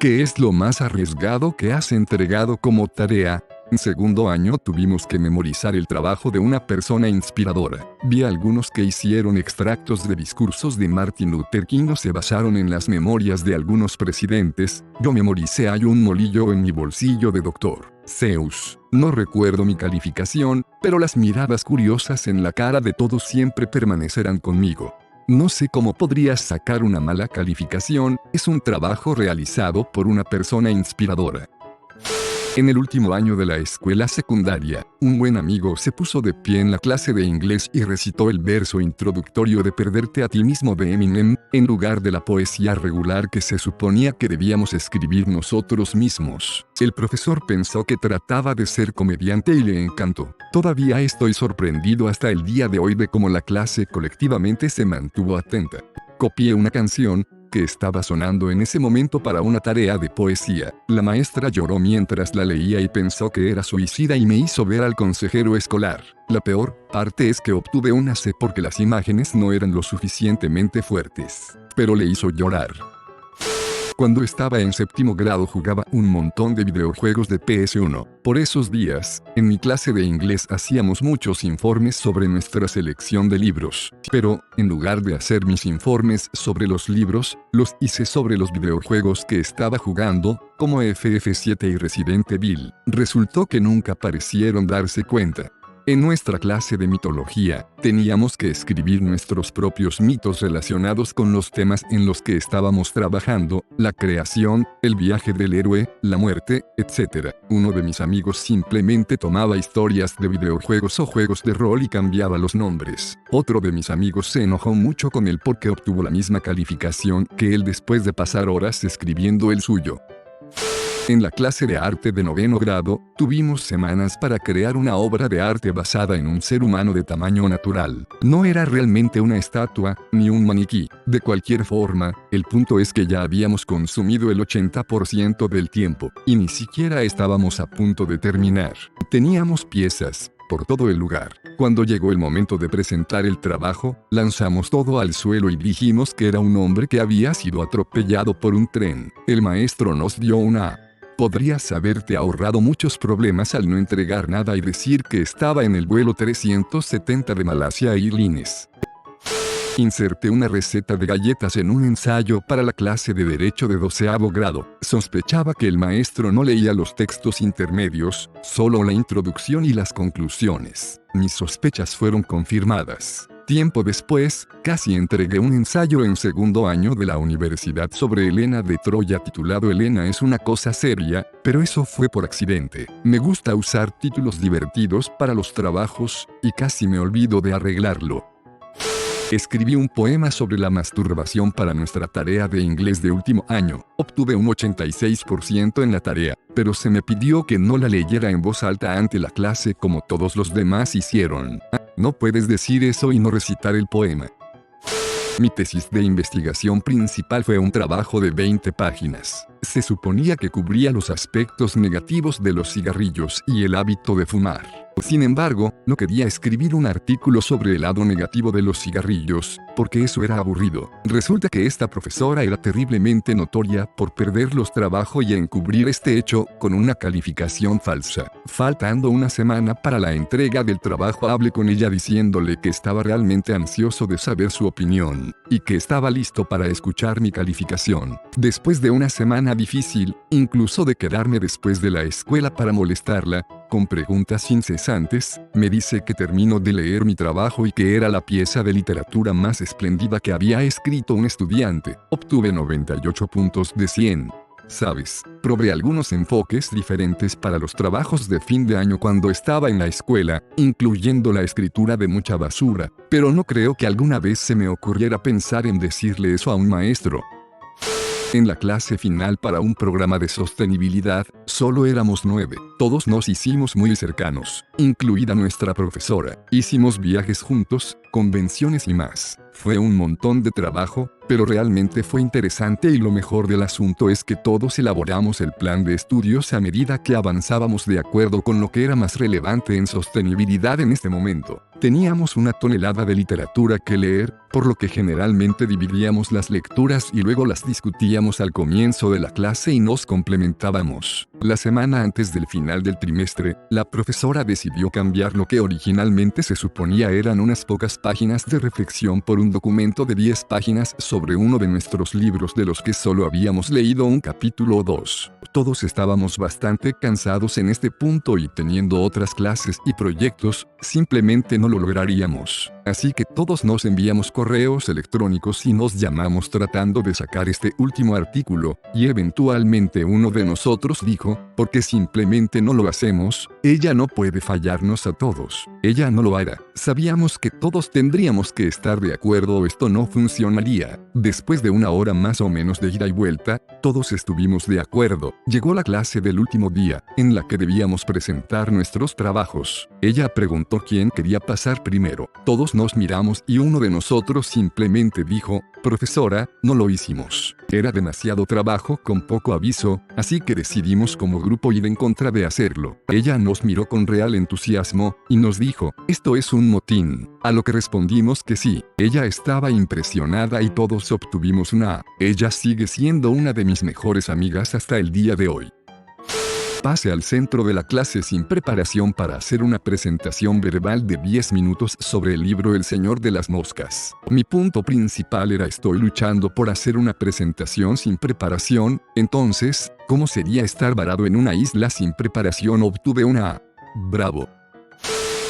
¿Qué es lo más arriesgado que has entregado como tarea? En segundo año tuvimos que memorizar el trabajo de una persona inspiradora. Vi a algunos que hicieron extractos de discursos de Martin Luther King o se basaron en las memorias de algunos presidentes. Yo memoricé Hay un molillo en mi bolsillo de Dr. Seuss. No recuerdo mi calificación, pero las miradas curiosas en la cara de todos siempre permanecerán conmigo. No sé cómo podrías sacar una mala calificación, es un trabajo realizado por una persona inspiradora. En el último año de la escuela secundaria, un buen amigo se puso de pie en la clase de inglés y recitó el verso introductorio de Perderte a ti mismo de Eminem, en lugar de la poesía regular que se suponía que debíamos escribir nosotros mismos. El profesor pensó que trataba de ser comediante y le encantó. Todavía estoy sorprendido hasta el día de hoy de cómo la clase colectivamente se mantuvo atenta. Copié una canción que estaba sonando en ese momento para una tarea de poesía. La maestra lloró mientras la leía y pensó que era suicida y me hizo ver al consejero escolar. La peor parte es que obtuve una C porque las imágenes no eran lo suficientemente fuertes. Pero le hizo llorar. Cuando estaba en séptimo grado jugaba un montón de videojuegos de PS1. Por esos días, en mi clase de inglés hacíamos muchos informes sobre nuestra selección de libros. Pero, en lugar de hacer mis informes sobre los libros, los hice sobre los videojuegos que estaba jugando, como FF7 y Resident Evil. Resultó que nunca parecieron darse cuenta. En nuestra clase de mitología, teníamos que escribir nuestros propios mitos relacionados con los temas en los que estábamos trabajando, la creación, el viaje del héroe, la muerte, etc. Uno de mis amigos simplemente tomaba historias de videojuegos o juegos de rol y cambiaba los nombres. Otro de mis amigos se enojó mucho con él porque obtuvo la misma calificación que él después de pasar horas escribiendo el suyo. En la clase de arte de noveno grado, tuvimos semanas para crear una obra de arte basada en un ser humano de tamaño natural. No era realmente una estatua, ni un maniquí. De cualquier forma, el punto es que ya habíamos consumido el 80% del tiempo, y ni siquiera estábamos a punto de terminar. Teníamos piezas por todo el lugar. Cuando llegó el momento de presentar el trabajo, lanzamos todo al suelo y dijimos que era un hombre que había sido atropellado por un tren. El maestro nos dio una A. Podrías haberte ahorrado muchos problemas al no entregar nada y decir que estaba en el vuelo 370 de Malasia Airlines. Inserté una receta de galletas en un ensayo para la clase de Derecho de 12º grado. Sospechaba que el maestro no leía los textos intermedios, solo la introducción y las conclusiones. Mis sospechas fueron confirmadas. Tiempo después, casi entregué un ensayo en segundo año de la universidad sobre Helena de Troya titulado Helena es una cosa seria, pero eso fue por accidente. Me gusta usar títulos divertidos para los trabajos, y casi me olvido de arreglarlo. Escribí un poema sobre la masturbación para nuestra tarea de inglés de último año. Obtuve un 86% en la tarea, pero se me pidió que no la leyera en voz alta ante la clase como todos los demás hicieron. No puedes decir eso y no recitar el poema. Mi tesis de investigación principal fue un trabajo de 20 páginas. Se suponía que cubría los aspectos negativos de los cigarrillos y el hábito de fumar. Sin embargo, no quería escribir un artículo sobre el lado negativo de los cigarrillos, porque eso era aburrido. Resulta que esta profesora era terriblemente notoria por perder los trabajos y encubrir este hecho con una calificación falsa. Faltando una semana para la entrega del trabajo, hablé con ella diciéndole que estaba realmente ansioso de saber su opinión, y que estaba listo para escuchar mi calificación. Después de una semana difícil, incluso de quedarme después de la escuela para molestarla, con preguntas incesantes, me dice que termino de leer mi trabajo y que era la pieza de literatura más espléndida que había escrito un estudiante. Obtuve 98 puntos de 100. ¿Sabes? Probé algunos enfoques diferentes para los trabajos de fin de año cuando estaba en la escuela, incluyendo la escritura de mucha basura, pero no creo que alguna vez se me ocurriera pensar en decirle eso a un maestro. En la clase final para un programa de sostenibilidad, solo éramos 9. Todos nos hicimos muy cercanos, incluida nuestra profesora. Hicimos viajes juntos, convenciones y más. Fue un montón de trabajo, pero realmente fue interesante y lo mejor del asunto es que todos elaboramos el plan de estudios a medida que avanzábamos de acuerdo con lo que era más relevante en sostenibilidad en este momento. Teníamos una tonelada de literatura que leer, por lo que generalmente dividíamos las lecturas y luego las discutíamos al comienzo de la clase y nos complementábamos. La semana antes del final del trimestre, la profesora decidió cambiar lo que originalmente se suponía eran unas pocas páginas de reflexión por un documento de 10 páginas sobre uno de nuestros libros de los que solo habíamos leído un capítulo o dos. Todos estábamos bastante cansados en este punto y teniendo otras clases y proyectos, simplemente no lo lograríamos. Así que todos nos enviamos correos electrónicos y nos llamamos tratando de sacar este último artículo, y eventualmente uno de nosotros dijo, ¿por qué simplemente no lo hacemos? Ella no puede fallarnos a todos. Ella no lo hará. Sabíamos que todos tendríamos que estar de acuerdo o esto no funcionaría. Después de una hora más o menos de ida y vuelta, todos estuvimos de acuerdo. Llegó la clase del último día, en la que debíamos presentar nuestros trabajos. Ella preguntó quién quería pasar primero. Todos nos miramos y uno de nosotros simplemente dijo, profesora, no lo hicimos. Era demasiado trabajo con poco aviso, así que decidimos como grupo ir en contra de hacerlo. Ella nos miró con real entusiasmo, y nos dijo, esto es un motín. A lo que respondimos que sí. Ella estaba impresionada y todos obtuvimos una A. Ella sigue siendo una de mis mejores amigas hasta el día de hoy. Pase al centro de la clase sin preparación para hacer una presentación verbal de 10 minutos sobre el libro El Señor de las Moscas. Mi punto principal era estoy luchando por hacer una presentación sin preparación, entonces, ¿cómo sería estar varado en una isla sin preparación? Obtuve una A. Bravo.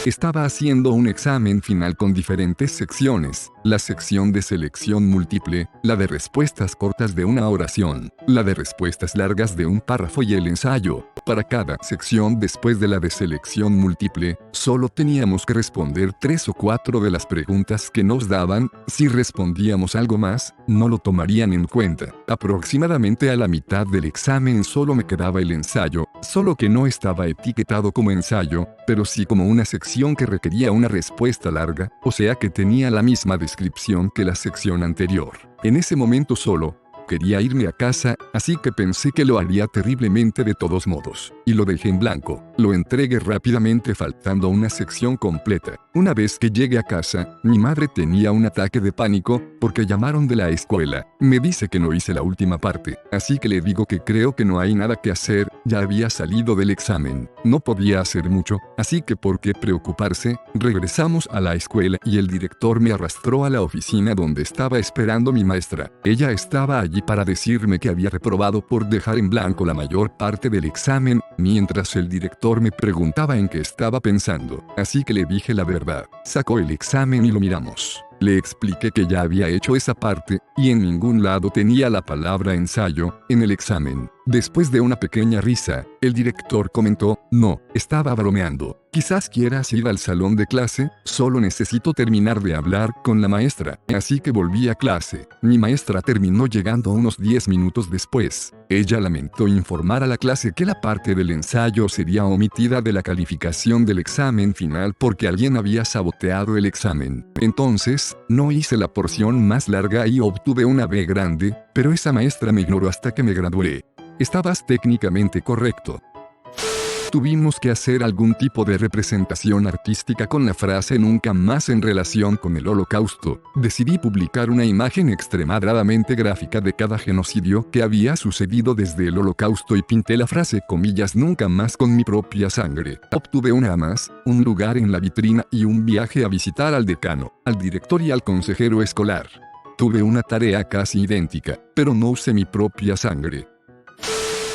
Estaba haciendo un examen final con diferentes secciones, la sección de selección múltiple, la de respuestas cortas de una oración, la de respuestas largas de un párrafo y el ensayo. Para cada sección después de la de selección múltiple, solo teníamos que responder 3 o 4 de las preguntas que nos daban. Si respondíamos algo más, no lo tomarían en cuenta. Aproximadamente a la mitad del examen solo me quedaba el ensayo, solo que no estaba etiquetado como ensayo, pero sí como una sección que requería una respuesta larga, o sea que tenía la misma descripción que la sección anterior. En ese momento solo quería irme a casa, así que pensé que lo haría terriblemente de todos modos, y lo dejé en blanco. Lo entregué rápidamente faltando una sección completa. Una vez que llegué a casa, mi madre tenía un ataque de pánico, porque llamaron de la escuela. Me dice que no hice la última parte, así que le digo que creo que no hay nada que hacer, ya había salido del examen. No podía hacer mucho, así que por qué preocuparse. Regresamos a la escuela y el director me arrastró a la oficina donde estaba esperando mi maestra. Ella estaba allí para decirme que había reprobado por dejar en blanco la mayor parte del examen, mientras el director me preguntaba en qué estaba pensando. Así que le dije la verdad. Sacó el examen y lo miramos. Le expliqué que ya había hecho esa parte, y en ningún lado tenía la palabra ensayo en el examen. Después de una pequeña risa, el director comentó, no, estaba bromeando. Quizás quieras ir al salón de clase, solo necesito terminar de hablar con la maestra. Así que volví a clase. Mi maestra terminó llegando unos 10 minutos después. Ella lamentó informar a la clase que la parte del ensayo sería omitida de la calificación del examen final porque alguien había saboteado el examen. Entonces, no hice la porción más larga y obtuve una B grande, pero esa maestra me ignoró hasta que me gradué. Estabas técnicamente correcto. Tuvimos que hacer algún tipo de representación artística con la frase nunca más en relación con el Holocausto. Decidí publicar una imagen extremadamente gráfica de cada genocidio que había sucedido desde el Holocausto y pinté la frase comillas nunca más con mi propia sangre. Obtuve una A más, un lugar en la vitrina y un viaje a visitar al decano, al director y al consejero escolar. Tuve una tarea casi idéntica, pero no usé mi propia sangre.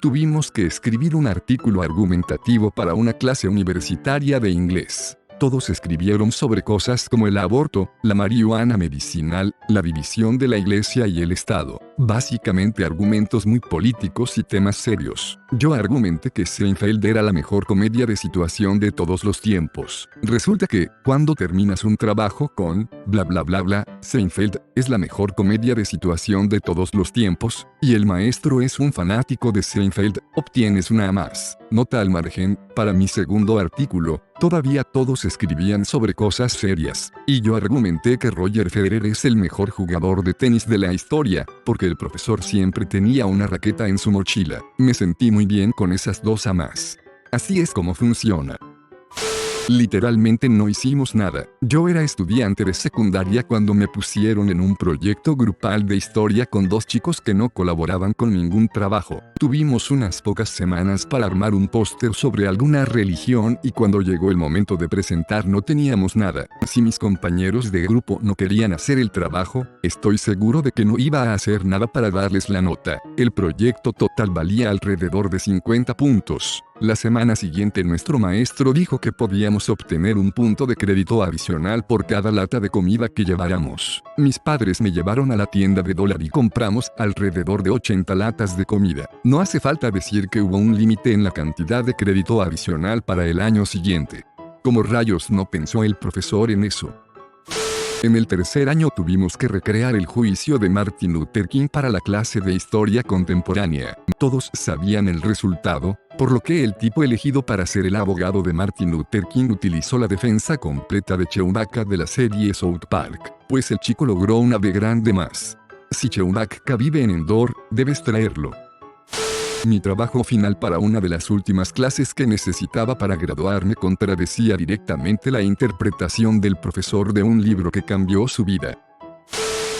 Tuvimos que escribir un artículo argumentativo para una clase universitaria de inglés. Todos escribieron sobre cosas como el aborto, la marihuana medicinal, la división de la iglesia y el Estado. Básicamente argumentos muy políticos y temas serios. Yo argumenté que Seinfeld era la mejor comedia de situación de todos los tiempos. Resulta que, cuando terminas un trabajo con, bla bla bla bla, Seinfeld es la mejor comedia de situación de todos los tiempos, y el maestro es un fanático de Seinfeld, obtienes una A más. Nota al margen, para mi segundo artículo, todavía todos escribían sobre cosas serias, y yo argumenté que Roger Federer es el mejor jugador de tenis de la historia, porque el profesor siempre tenía una raqueta en su mochila. Me sentí muy bien con esas 2 A más. Así es como funciona. Literalmente no hicimos nada. Yo era estudiante de secundaria cuando me pusieron en un proyecto grupal de historia con 2 chicos que no colaboraban con ningún trabajo. Tuvimos unas pocas semanas para armar un póster sobre alguna religión y cuando llegó el momento de presentar no teníamos nada. Si mis compañeros de grupo no querían hacer el trabajo, estoy seguro de que no iba a hacer nada para darles la nota. El proyecto total valía alrededor de 50 puntos. La semana siguiente nuestro maestro dijo que podíamos obtener un punto de crédito adicional por cada lata de comida que lleváramos. Mis padres me llevaron a la tienda de dólar y compramos alrededor de 80 latas de comida. No hace falta decir que hubo un límite en la cantidad de crédito adicional para el año siguiente. ¿Cómo rayos no pensó el profesor en eso? En el tercer año tuvimos que recrear el juicio de Martin Luther King para la clase de historia contemporánea. Todos sabían el resultado, por lo que el tipo elegido para ser el abogado de Martin Luther King utilizó la defensa completa de Chewbacca de la serie South Park, pues el chico logró una B grande más. Si Chewbacca vive en Endor, debes traerlo. Mi trabajo final para una de las últimas clases que necesitaba para graduarme contradecía directamente la interpretación del profesor de un libro que cambió su vida.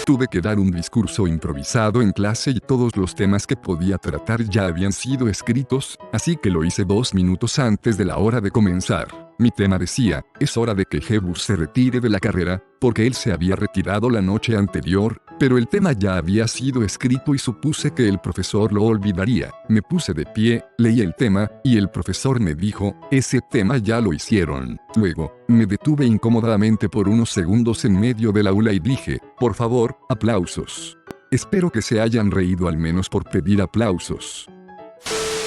Tuve que dar un discurso improvisado en clase y todos los temas que podía tratar ya habían sido escritos, así que lo hice 2 minutos antes de la hora de comenzar. Mi tema decía, es hora de que Jebus se retire de la carrera, porque él se había retirado la noche anterior, pero el tema ya había sido escrito y supuse que el profesor lo olvidaría. Me puse de pie, leí el tema, y el profesor me dijo, ese tema ya lo hicieron. Luego, me detuve incómodamente por unos segundos en medio del aula y dije, por favor, aplausos. Espero que se hayan reído al menos por pedir aplausos.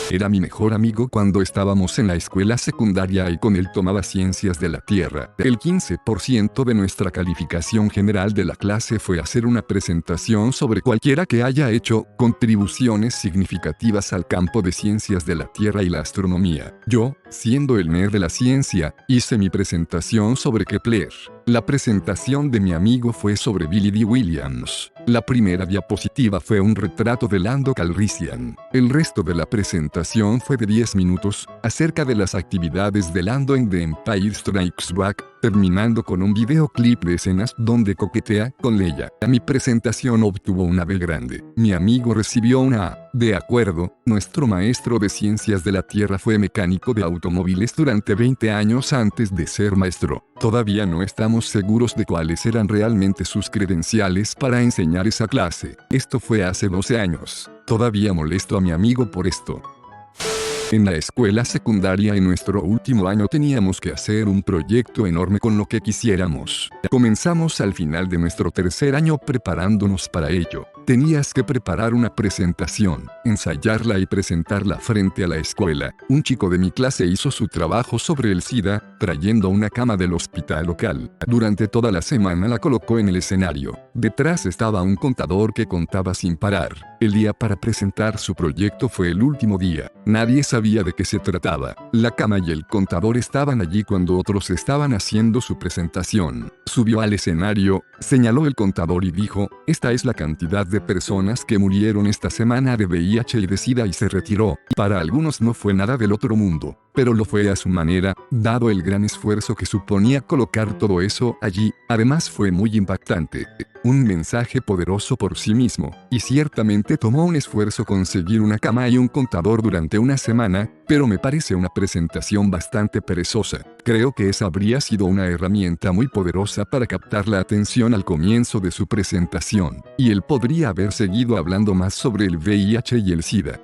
Era mi mejor amigo cuando estábamos en la escuela secundaria y con él tomaba ciencias de la Tierra. El 15% de nuestra calificación general de la clase fue hacer una presentación sobre cualquiera que haya hecho contribuciones significativas al campo de ciencias de la Tierra y la astronomía. Yo, siendo el nerd de la ciencia, hice mi presentación sobre Kepler. La presentación de mi amigo fue sobre Billy D. Williams. La primera diapositiva fue un retrato de Lando Calrissian. El resto de la presentación fue de 10 minutos, acerca de las actividades de Lando en The Empire Strikes Back, terminando con un videoclip de escenas donde coquetea con Leia. Mi presentación obtuvo una B grande. Mi amigo recibió una A. De acuerdo, nuestro maestro de ciencias de la Tierra fue mecánico de automóviles durante 20 años antes de ser maestro. Todavía no estamos seguros de cuáles eran realmente sus credenciales para enseñar esa clase. Esto fue hace 12 años. Todavía molesto a mi amigo por esto. En la escuela secundaria en nuestro último año teníamos que hacer un proyecto enorme con lo que quisiéramos. Comenzamos al final de nuestro tercer año preparándonos para ello. Tenías que preparar una presentación, ensayarla y presentarla frente a la escuela. Un chico de mi clase hizo su trabajo sobre el SIDA, trayendo una cama del hospital local. Durante toda la semana la colocó en el escenario. Detrás estaba un contador que contaba sin parar. El día para presentar su proyecto fue el último día. Nadie sabía de qué se trataba. La cama y el contador estaban allí cuando otros estaban haciendo su presentación. Subió al escenario, señaló el contador y dijo, esta es la cantidad de personas que murieron esta semana de VIH y de SIDA y se retiró. Para algunos no fue nada del otro mundo, pero lo fue a su manera, dado el gran esfuerzo que suponía colocar todo eso allí. Además fue muy impactante. Un mensaje poderoso por sí mismo, y ciertamente tomó un esfuerzo conseguir una cama y un contador durante una semana, pero me parece una presentación bastante perezosa. Creo que esa habría sido una herramienta muy poderosa para captar la atención al comienzo de su presentación, y él podría haber seguido hablando más sobre el VIH y el SIDA.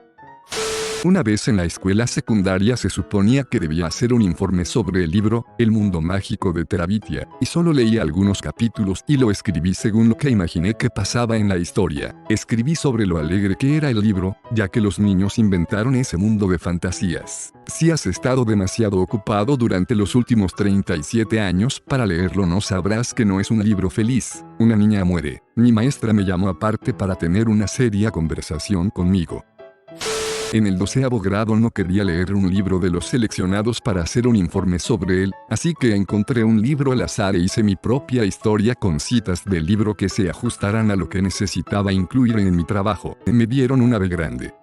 Una vez en la escuela secundaria se suponía que debía hacer un informe sobre el libro El mundo mágico de Terabitia, y solo leí algunos capítulos y lo escribí según lo que imaginé que pasaba en la historia. Escribí sobre lo alegre que era el libro, ya que los niños inventaron ese mundo de fantasías. Si has estado demasiado ocupado durante los últimos 37 años para leerlo, no sabrás que no es un libro feliz. Una niña muere. Mi maestra me llamó aparte para tener una seria conversación conmigo. En el 12º grado no quería leer un libro de los seleccionados para hacer un informe sobre él, así que encontré un libro al azar e hice mi propia historia con citas del libro que se ajustaran a lo que necesitaba incluir en mi trabajo. Me dieron una B grande.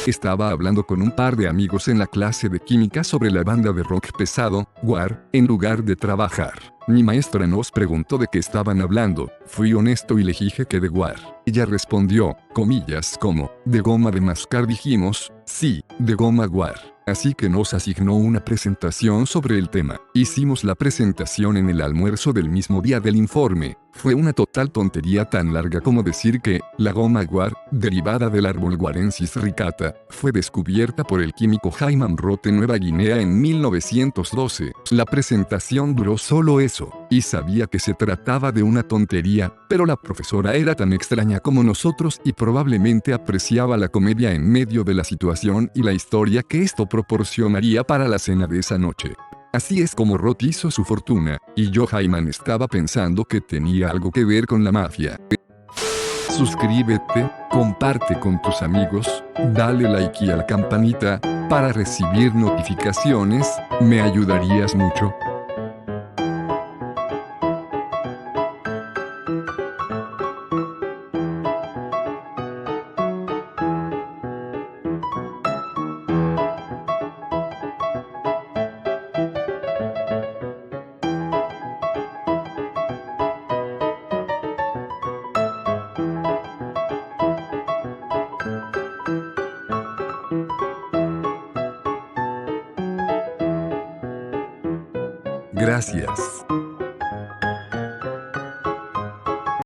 Estaba hablando con un par de amigos en la clase de química sobre la banda de rock pesado, War, en lugar de trabajar. Mi maestra nos preguntó de qué estaban hablando. Fui honesto y le dije que de War. Ella respondió, comillas como, de goma de mascar. Dijimos, sí, de goma War. Así que nos asignó una presentación sobre el tema. Hicimos la presentación en el almuerzo del mismo día del informe. Fue una total tontería tan larga como decir que, la goma guar, derivada del árbol Guarensis ricata, fue descubierta por el químico Hyman Roth en Nueva Guinea en 1912. La presentación duró solo eso, y sabía que se trataba de una tontería, pero la profesora era tan extraña como nosotros y probablemente apreciaba la comedia en medio de la situación y la historia que esto proporcionaría para la cena de esa noche. Así es como Roth hizo su fortuna, y yo Hyman estaba pensando que tenía algo que ver con la mafia. Suscríbete, comparte con tus amigos, dale like y a la campanita, para recibir notificaciones, me ayudarías mucho. Gracias.